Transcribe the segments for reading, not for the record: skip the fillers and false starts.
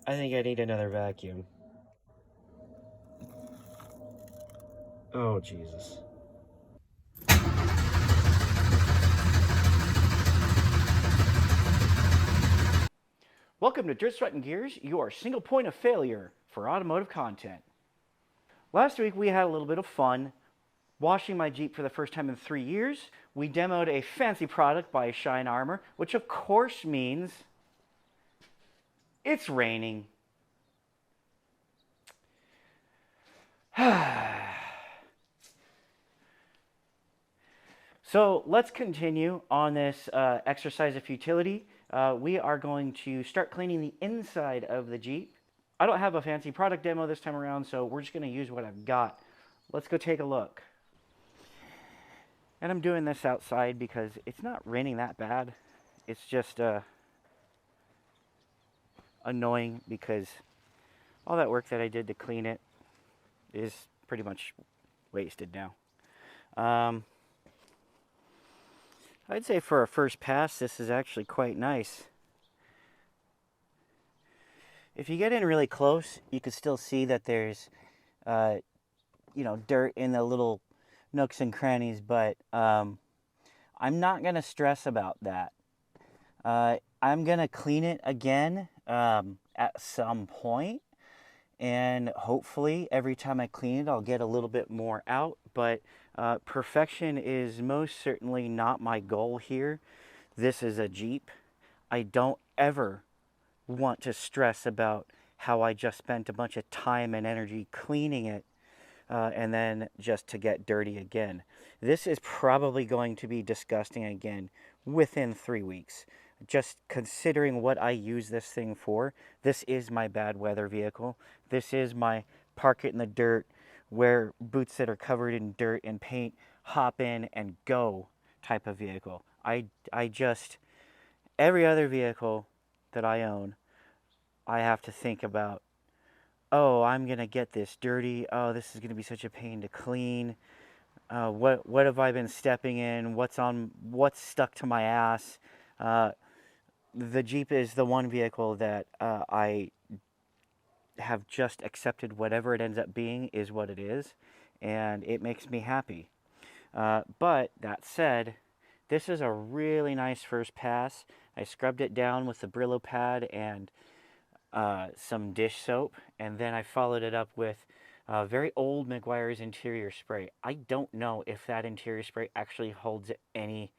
I think I need another vacuum. Oh, Jesus. Welcome to Dirt, Sweat, and Gears, your single point of failure for automotive content. Last week we had a little bit of fun washing my Jeep for the first time in 3 years. We demoed a fancy product by Shine Armor, which of course means it's raining. So let's continue on this exercise of futility. We are going to start cleaning the inside of the Jeep. I don't have a fancy product demo this time around, so we're just going to use what I've got. Let's go take a look. And I'm doing this outside because it's not raining that bad. It's just annoying because all that work that I did to clean it is pretty much wasted now. I'd say for a first pass, this is actually quite nice. If you get in really close, you can still see that there's, dirt in the little nooks and crannies, but I'm not going to stress about that. I'm going to clean it again at some point, and hopefully every time I clean it, I'll get a little bit more out, but perfection is most certainly not my goal here. This is a Jeep. I don't ever want to stress about how I just spent a bunch of time and energy cleaning it and then just to get dirty again. This is probably going to be disgusting again within 3 weeks. Just considering what I use this thing for, this is my bad weather vehicle. This is my park it in the dirt, wear boots that are covered in dirt and paint, hop in and go type of vehicle. I just, every other vehicle that I own, I have to think about, oh, I'm going to get this dirty. Oh, this is going to be such a pain to clean. What have I been stepping in? What's stuck to my ass? The Jeep is the one vehicle that I have just accepted whatever it ends up being is what it is, and it makes me happy. But that said, this is a really nice first pass. I scrubbed it down with the Brillo pad and some dish soap, and then I followed it up with very old Meguiar's interior spray. I don't know if that interior spray actually holds any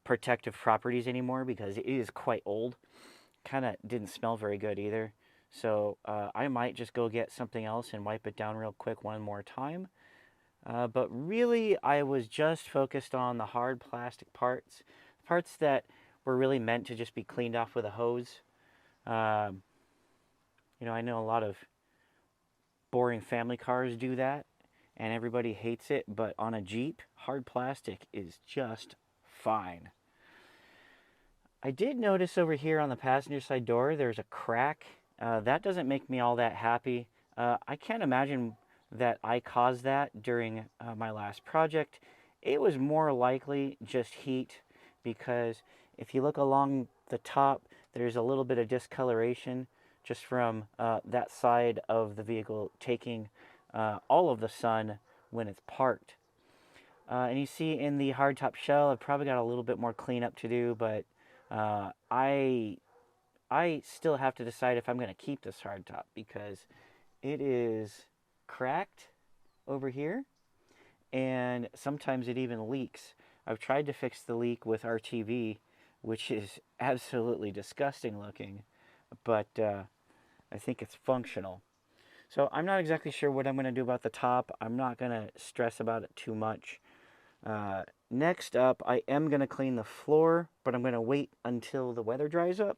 protective properties anymore because it is quite old. Kind of didn't smell very good either. So I might just go get something else and wipe it down real quick one more time. But really, I was just focused on the hard plastic parts, parts that were really meant to just be cleaned off with a hose. I know a lot of boring family cars do that, and everybody hates it, but on a Jeep, hard plastic is just fine. I did notice over here on the passenger side door there's a crack. That doesn't make me all that happy. I can't imagine that I caused that during my last project. It was more likely just heat, because if you look along the top, there's a little bit of discoloration just from that side of the vehicle taking all of the sun when it's parked. And you see in the hardtop shell, I've probably got a little bit more cleanup to do, but I still have to decide if I'm going to keep this hardtop because it is cracked over here, and sometimes it even leaks. I've tried to fix the leak with RTV, which is absolutely disgusting looking, but I think it's functional. So I'm not exactly sure what I'm going to do about the top. I'm not going to stress about it too much. Next up, I am going to clean the floor, but I'm going to wait until the weather dries up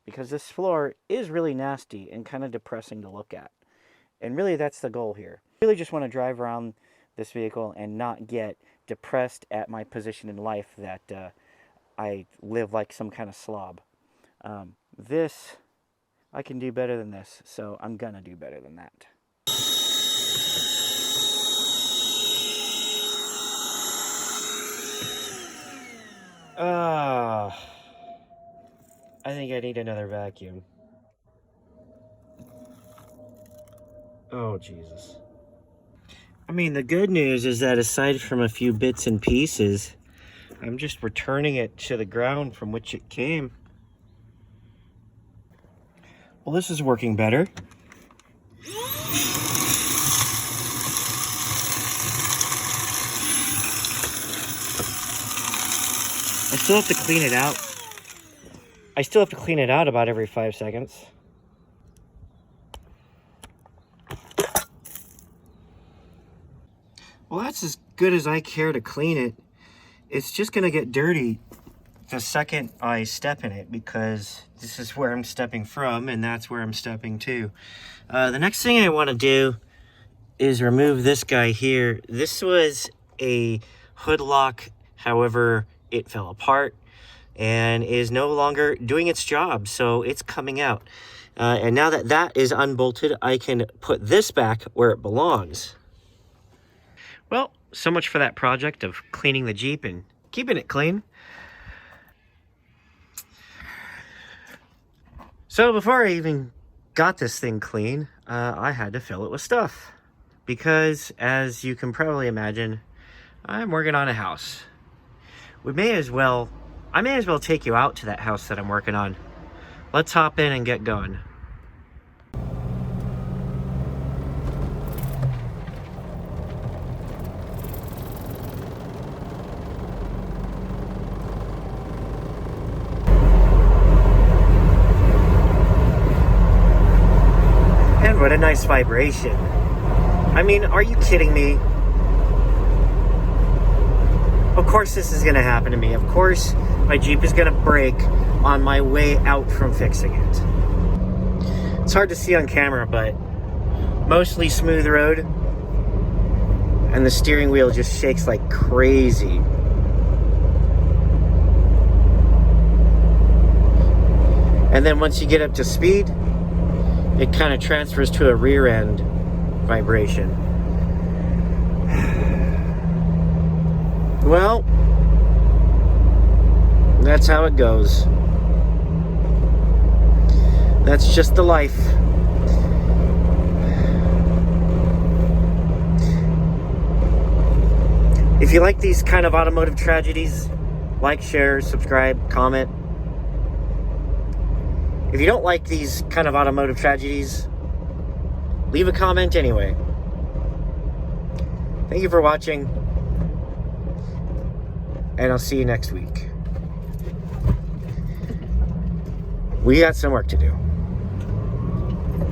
because this floor is really nasty and kind of depressing to look at. And really, that's the goal here. I really just want to drive around this vehicle and not get depressed at my position in life that I live like some kind of slob. This, I can do better than this, so I'm gonna do better than that. Ah, I think I need another vacuum. Oh, Jesus. I mean, the good news is that aside from a few bits and pieces, I'm just returning it to the ground from which it came. Well, this is working better. I still have to clean it out. I still have to clean it out about every 5 seconds. Well, that's as good as I care to clean it. It's just gonna get dirty the second I step in it, because this is where I'm stepping from and that's where I'm stepping to. The next thing I want to do is remove this guy here. This was a hood lock, however, it fell apart and is no longer doing its job, so it's coming out. And now that that is unbolted, I can put this back where it belongs. Well, so much for that project of cleaning the Jeep and keeping it clean. So before I even got this thing clean, I had to fill it with stuff. Because, as you can probably imagine, I'm working on a house. I may as well take you out to that house that I'm working on. Let's hop in and get going. And what a nice vibration. I mean, are you kidding me? Of course this is gonna happen to me. Of course my Jeep is gonna break on my way out from fixing it. It's hard to see on camera, but mostly smooth road. And the steering wheel just shakes like crazy. And then once you get up to speed, it kind of transfers to a rear end vibration. Well, that's how it goes. That's just the life. If you like these kind of automotive tragedies, like, share, subscribe, comment. If you don't like these kind of automotive tragedies, leave a comment anyway. Thank you for watching, and I'll see you next week. We got some work to do.